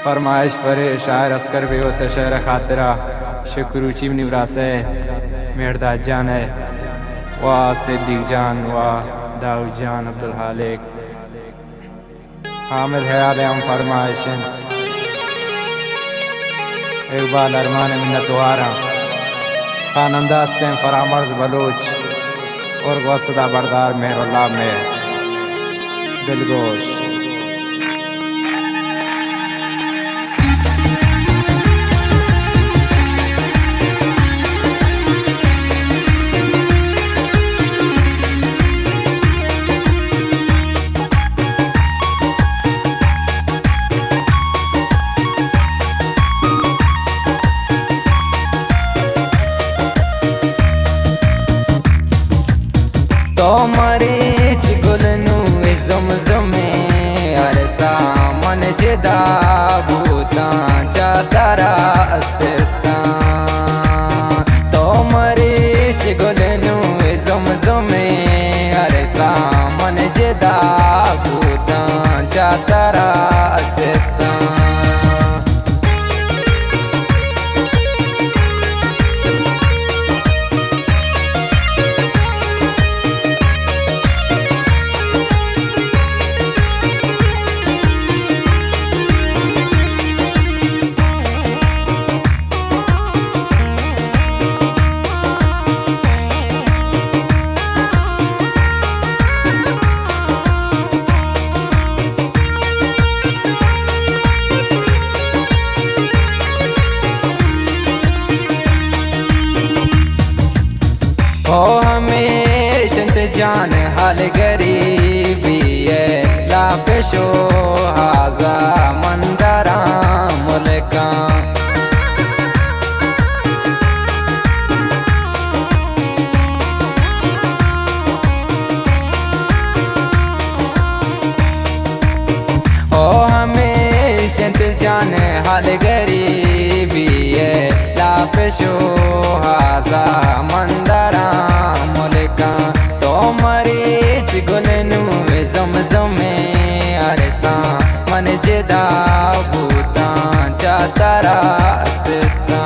फरमाइश परे शायर अस्कर बेहो से शहर खातिरा शुक्रूची निवरासे मेहरदाद जान है वाह सिद्दीक जान वाह दाऊद जान अब्दुल हालिक हामिद हयाल हम फरमाइशन इकबाल अरमान मिन्नतवारा खानंदास्तें फरामर्ज बलोच और गौसदा बरदार मेहरुल्लाह में दिलगोश मरीच गुलनू ज़ुमज़ुमे अरसा मन जिदा भूता चातारा असिस्ता तो मरीच गुलनू ज़ुमज़ुमे अरसा मन जिदा भूता चातारा असिस्ता जान हाल गरीबी है लापेशो हाजा मंदरा मुल्का ओ हमें संत जान हाल गरीबी है लापेशो हाजा मंदरा मुल्का मरीच गुलनू ज़ुमज़ुमे अरसा मन जिदा भूता चातारा असिस्ता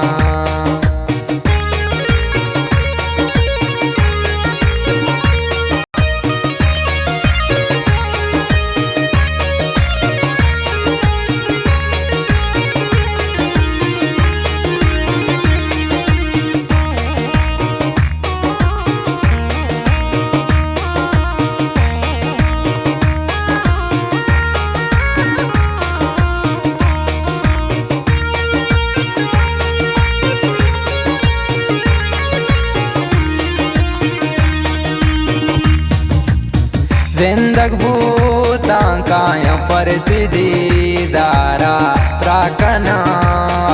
जिंदग भूता काया पर दीदारा प्राकना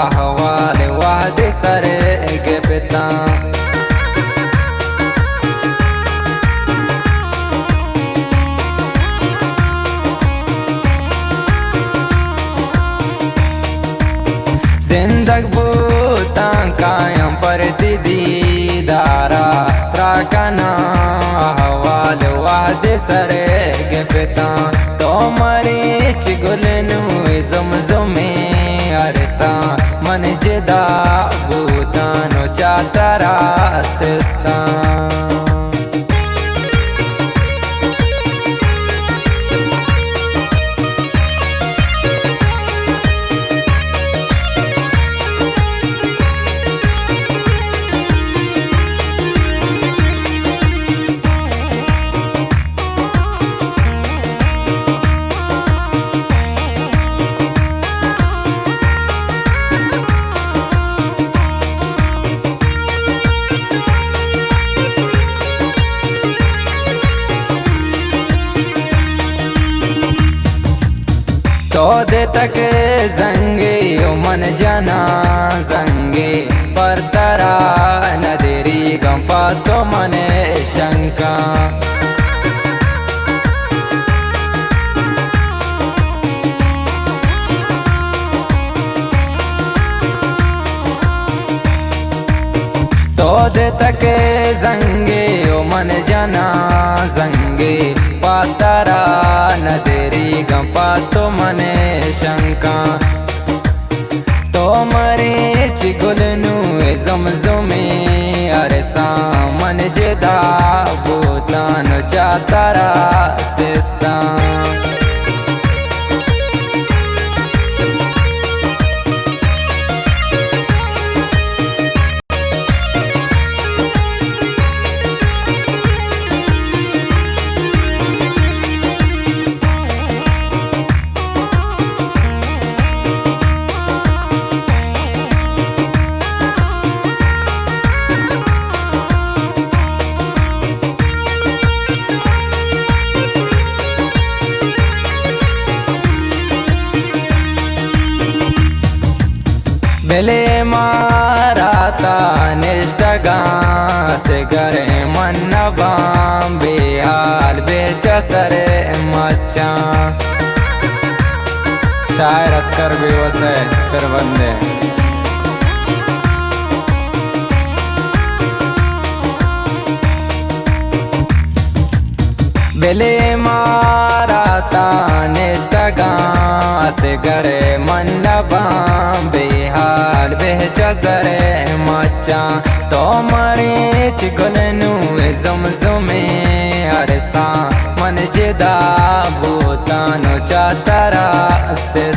अहवाल वाद सर के पिता जिंदग भूता काया पर दीदारा प्राकना अहवाल वाद सर के पिता तो मरीच गुलनू ज़ुमज़ुमे अरसा मन जिदा भूता नो चातारा असिस्ता दे तक जंगे मन जना जंगे पर तरा नदेरी गंपा तो मने शंका तो दे तक जंगे मन जना जंगे पातरा नदेरी गंपा तो मने शंका मरे चिगुलनु जमजुमे अरे सामन जेदा भूतान चातारा सिस्ता बेले माराता निष्ठगा से करे मन्नबा बेहाल बेचसरे मच्चा शायर अस्कर बेवस है फिर बंदे बेले माराता निष्ठगा से करे मन्नबा बेहाल बेचसरे मच्चा तो मरे चिगुलनु जमजुमे अरे सा मन जेदा भूतानो चातारा से